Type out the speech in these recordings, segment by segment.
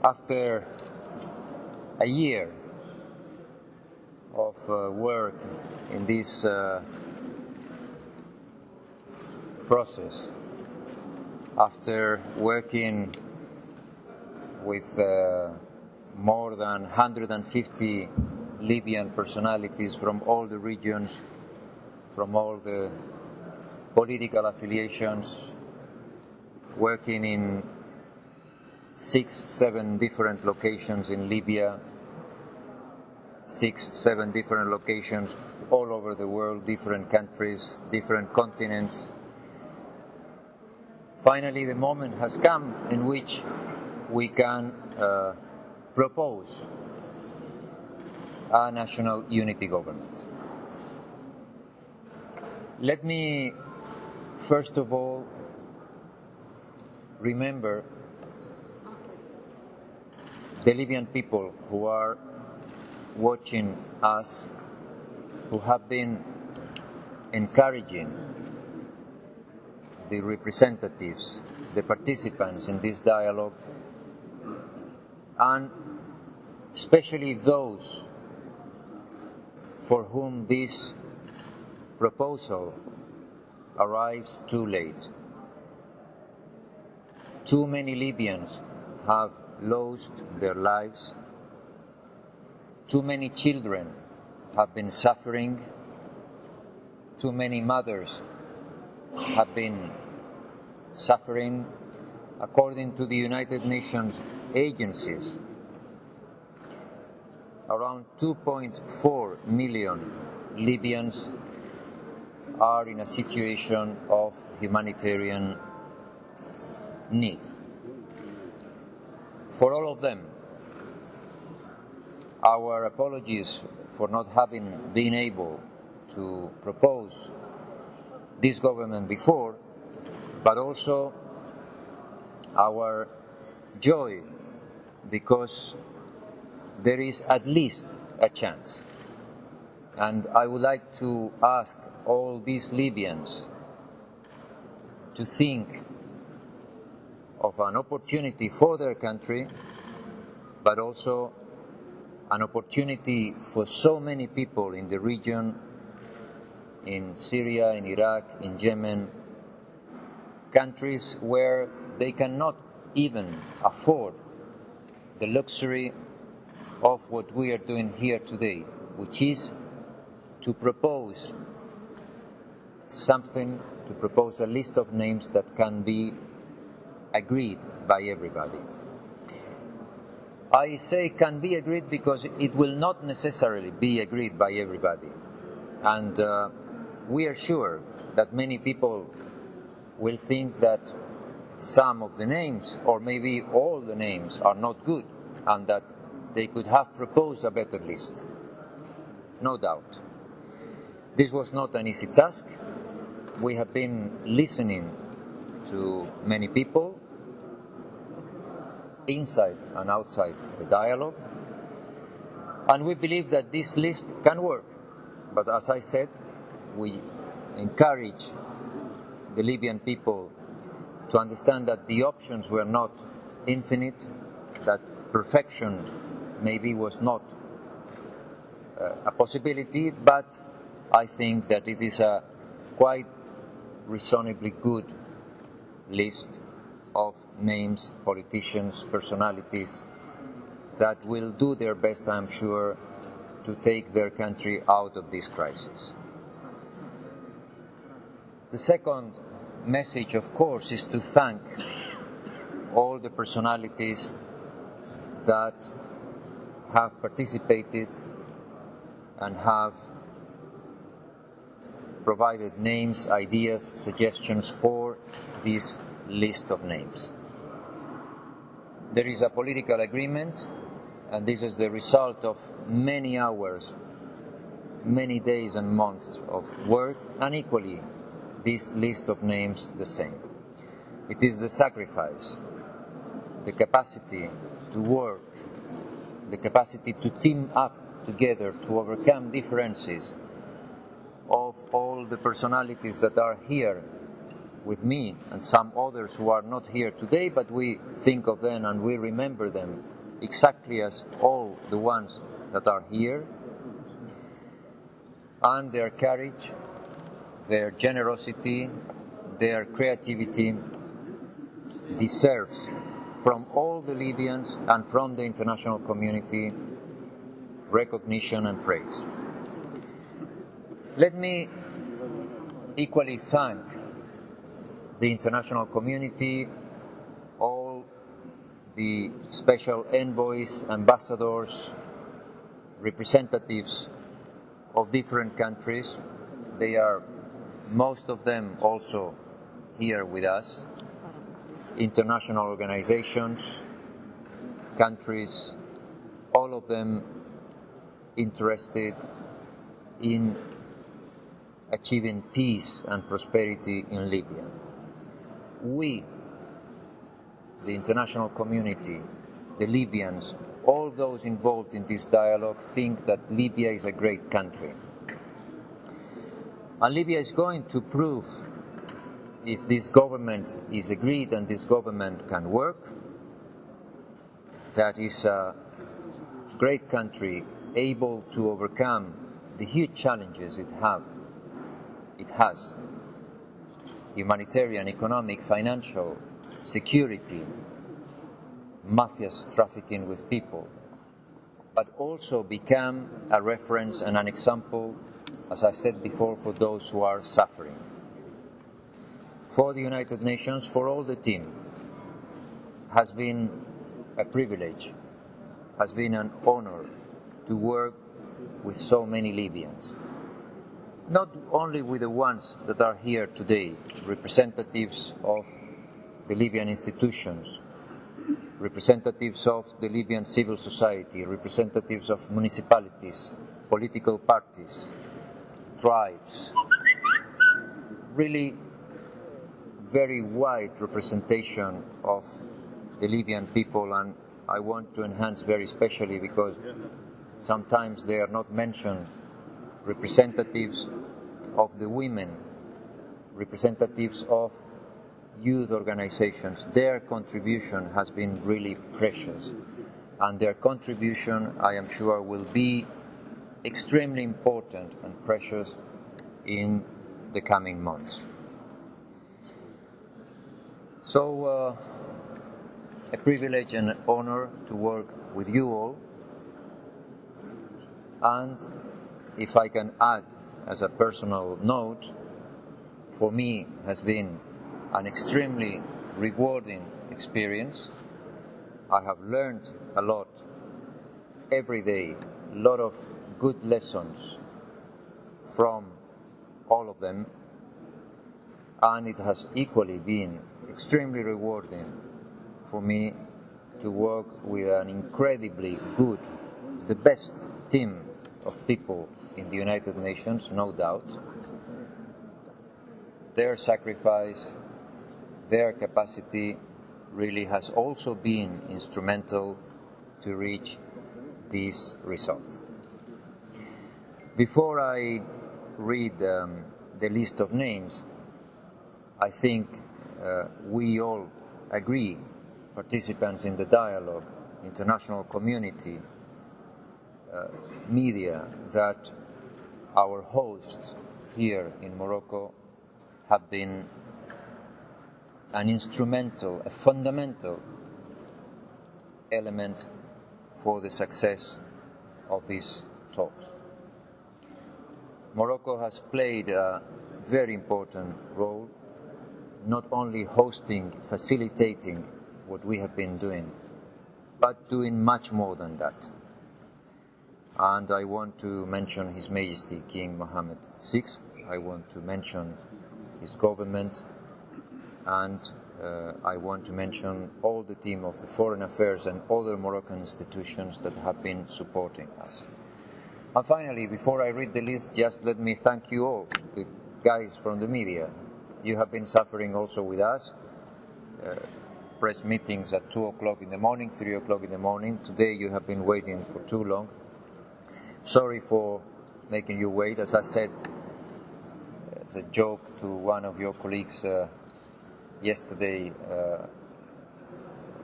After a year of work in this process, after working with more than 150 Libyan personalities from all the regions, from all the political affiliations, working in 6-7 different locations in Libya, 6-7 different locations all over the world, different countries, different continents. Finally, the moment has come in which we can propose a national unity government. Let me, first of all, remember the Libyan people who are watching us, who have been encouraging the representatives, the participants in this dialogue, and especially those for whom this proposal arrives too late. Too many Libyans have lost their lives. Too many children have been suffering. Too many mothers have been suffering. According to the United Nations agencies, around 2.4 million Libyans are in a situation of humanitarian need. For all of them, our apologies for not having been able to propose this government before, but also our joy because there is at least a chance. And I would like to ask all these Libyans to think of an opportunity for their country, but also an opportunity for so many people in the region, in Syria, in Iraq, in Yemen, countries where they cannot even afford the luxury of what we are doing here today, which is to propose something, to propose a list of names that can be agreed by everybody. I say can be agreed because it will not necessarily be agreed by everybody. And we are sure that many people will think that some of the names, or maybe all the names, are not good, and that they could have proposed a better list. No doubt. This was not an easy task. We have been listening to many people, inside and outside the dialogue, and we believe that this list can work. But as I said, we encourage the Libyan people to understand that the options were not infinite, that perfection maybe was not a possibility, but I think that it is a quite reasonably good list of names, politicians, personalities that will do their best, I'm sure, to take their country out of this crisis. The second message, of course, is to thank all the personalities that have participated and have provided names, ideas, suggestions for this list of names. There is a political agreement, and this is the result of many hours, many days and months of work, and equally this list of names the same. It is the sacrifice, the capacity to work, the capacity to team up together to overcome differences of all the personalities that are here with me and some others who are not here today, but we think of them and we remember them exactly as all the ones that are here, and their courage, their generosity, their creativity deserves from all the Libyans and from the international community recognition and praise. Let me equally thank the international community, all the special envoys, ambassadors, representatives of different countries. They are, most of them, also here with us. International organizations, countries, all of them interested in achieving peace and prosperity in Libya. We, the international community, the Libyans, all those involved in this dialogue think that Libya is a great country. And Libya is going to prove, if this government is agreed and this government can work, that is a great country able to overcome the huge challenges it has, humanitarian, economic, financial, security, mafias trafficking with people, but also become a reference and an example, as I said before, for those who are suffering. For the United Nations, for all the team, has been a privilege, has been an honor to work with so many Libyans. Not only with the ones that are here today, representatives of the Libyan institutions, representatives of the Libyan civil society, representatives of municipalities, political parties, tribes, really very wide representation of the Libyan people, and I want to enhance very specially, because sometimes they are not mentioned, representatives of the women, representatives of youth organizations. Their contribution has been really precious, and their contribution, I am sure, will be extremely important and precious in the coming months. So, a privilege and an honor to work with you all, and if I can add as a personal note, for me has been an extremely rewarding experience. I have learned a lot every day, a lot of good lessons from all of them, and it has equally been extremely rewarding for me to work with an incredibly good, the best team of people in the United Nations, no doubt. Their sacrifice, their capacity really has also been instrumental to reach this result. Before I read the list of names, I think we all agree, participants in the dialogue, international community, media, that our hosts here in Morocco have been an instrumental, a fundamental element for the success of these talks. Morocco has played a very important role, not only hosting, facilitating what we have been doing, but doing much more than that. And I want to mention His Majesty King Mohammed VI, I want to mention his government, and I want to mention all the team of the Foreign Affairs and other Moroccan institutions that have been supporting us. And finally, before I read the list, just let me thank you all, the guys from the media. You have been suffering also with us. Press meetings at 2 o'clock in the morning, 3 o'clock in the morning. Today you have been waiting for too long. Sorry for making you wait. As I said, as a joke to one of your colleagues yesterday,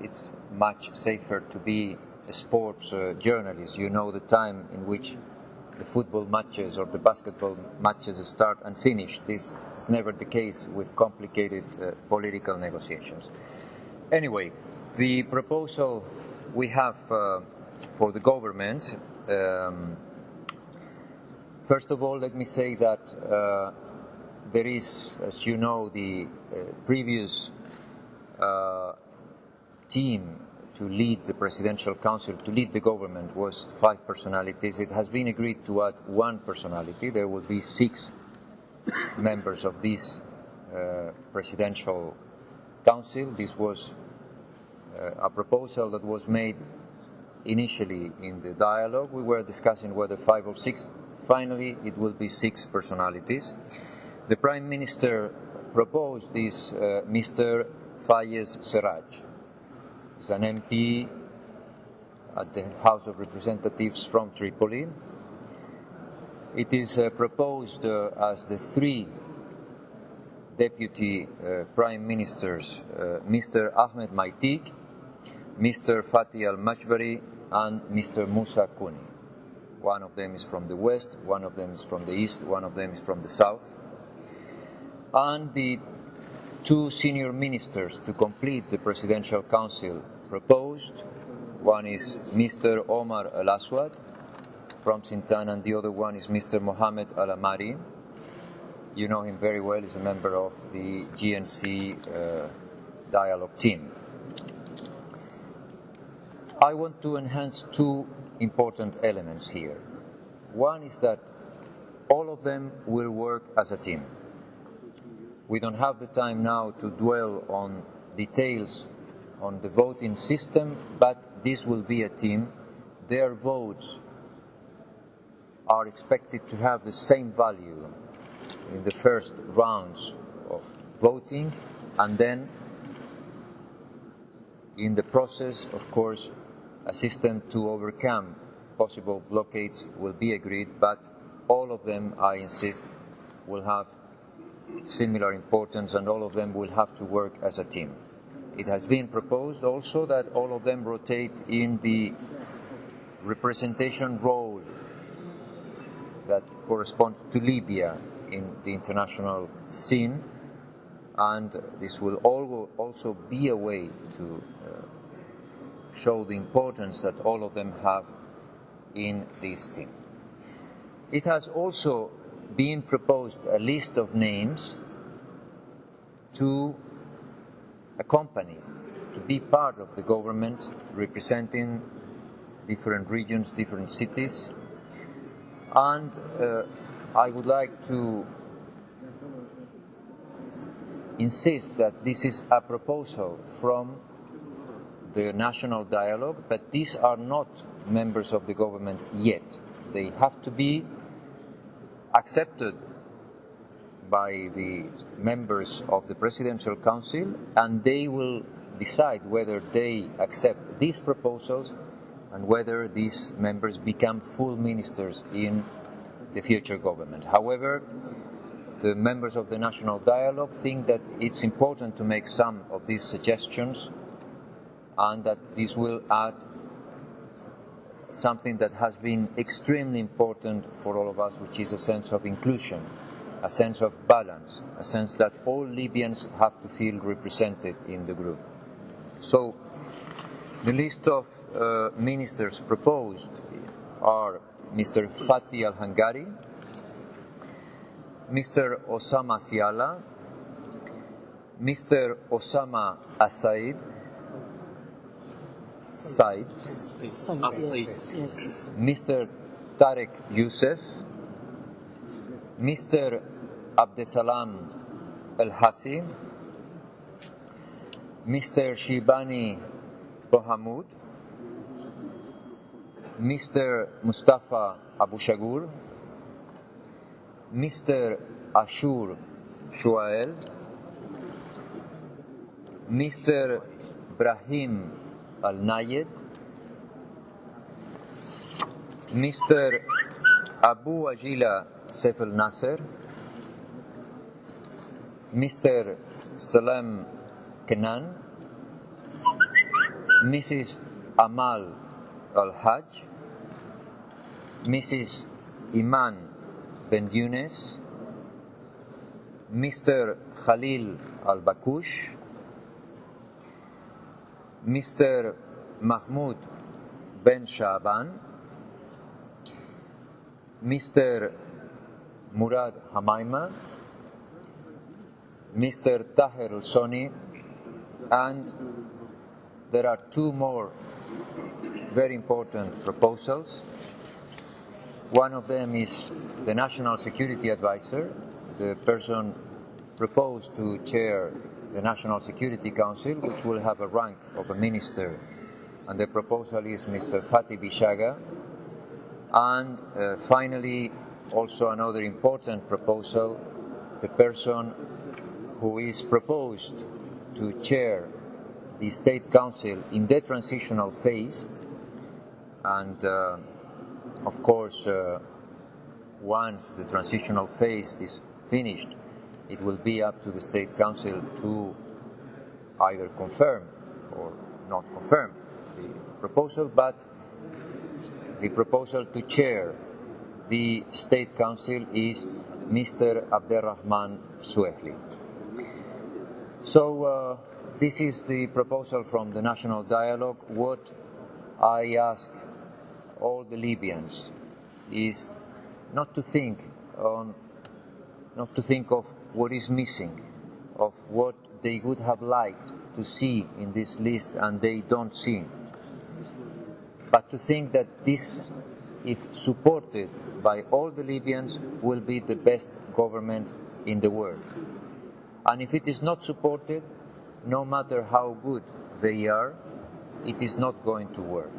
it's much safer to be a sports journalist. You know the time in which the football matches or the basketball matches start and finish. This is never the case with complicated political negotiations. Anyway, the proposal we have for the government, first of all, let me say that there is, as you know, the previous team to lead the Presidential Council, to lead the government, was 5 personalities. It has been agreed to add 1 personality. There will be 6 members of this Presidential Council. This was a proposal that was made initially in the dialogue. We were discussing whether 5 or 6. Finally, it will be 6 personalities. The Prime Minister proposed is Mr. Fayez Serraj. He's an MP at the House of Representatives from Tripoli. It is proposed as the 3 deputy prime ministers, Mr. Ahmed Maitik, Mr. Fatih al-Majbari, and Mr. Musa Kuni. One of them is from the west, one of them is from the east, one of them is from the south. And the 2 senior ministers to complete the Presidential Council proposed. One is Mr. Omar Al-Aswad from Sintan, and the other one is Mr. Mohammed Al-Amari. You know him very well. He's a member of the GNC dialogue team. I want to enhance 2 important elements here. One is that all of them will work as a team. We don't have the time now to dwell on details on the voting system, but this will be a team. Their votes are expected to have the same value in the first rounds of voting, and then in the process, of course, a system to overcome possible blockades will be agreed, but all of them, I insist, will have similar importance, and all of them will have to work as a team. It has been proposed also that all of them rotate in the representation role that corresponds to Libya in the international scene, and this will also be a way to show the importance that all of them have in this team. It has also been proposed a list of names to accompany, to be part of the government representing different regions, different cities, and I would like to insist that this is a proposal from the national dialogue, but these are not members of the government yet. They have to be accepted by the members of the Presidential Council, and they will decide whether they accept these proposals and whether these members become full ministers in the future government. However, the members of the National Dialogue think that it's important to make some of these suggestions, and that this will add something that has been extremely important for all of us, which is a sense of inclusion, a sense of balance, a sense that all Libyans have to feel represented in the group. So, the list of ministers proposed are Mr. Fatih al-Hangari, Mr. Osama Siala, Mr. Osama Said, Mr. Tarek Youssef, Mr. Abdesalam Al-Hassi, Mr. Shibani Bohamoud, Mr. Mustafa Abu Shagur, Mr. Ashur Shuael, Mr. Brahim Al-Nayed, Mr. Abu Ajila Saif al-Nasser, Mr. Salam Kenan, Mrs. Amal Al-Hajj, Mrs. Iman Ben Younes, Mr. Khalil Al-Bakush, Mr. Mahmoud Ben Shaban, Mr. Murad Hamaima, Mr. Taher Al-Soni, and there are two more very important proposals. One of them is the National Security Advisor, the person proposed to chair the National Security Council, which will have a rank of a minister, and the proposal is Mr. Fatih Bishaga. And finally, also another important proposal, the person who is proposed to chair the State Council in the transitional phase, and of course, once the transitional phase is finished, it will be up to the State Council to either confirm or not confirm the proposal, but the proposal to chair the State Council is Mr. Abderrahman Suehli. So this is the proposal from the National Dialogue. What I ask all the Libyans is not to think of what is missing, of what they would have liked to see in this list and they don't see, but to think that this, if supported by all the Libyans, will be the best government in the world. And if it is not supported, no matter how good they are, it is not going to work.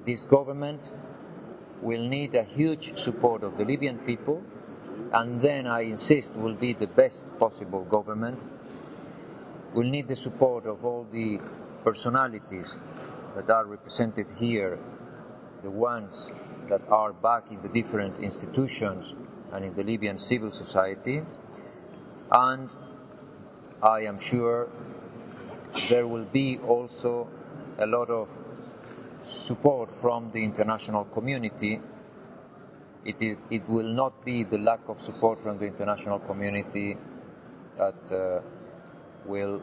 This government will need a huge support of the Libyan people, and then, I insist, will be the best possible government. We'll need the support of all the personalities that are represented here, the ones that are back in the different institutions and in the Libyan civil society, and I am sure there will be also a lot of support from the international community. It will not be the lack of support from the international community that will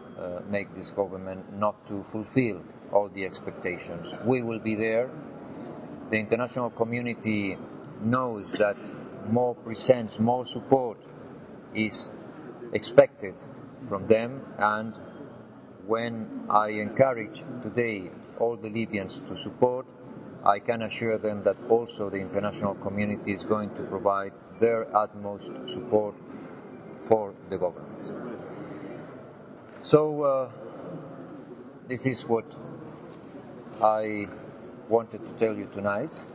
make this government not to fulfill all the expectations. We will be there. The international community knows that more presence, more support is expected from them, and when I encourage today all the Libyans to support, I can assure them that also the international community is going to provide their utmost support for the government. So this is what I wanted to tell you tonight.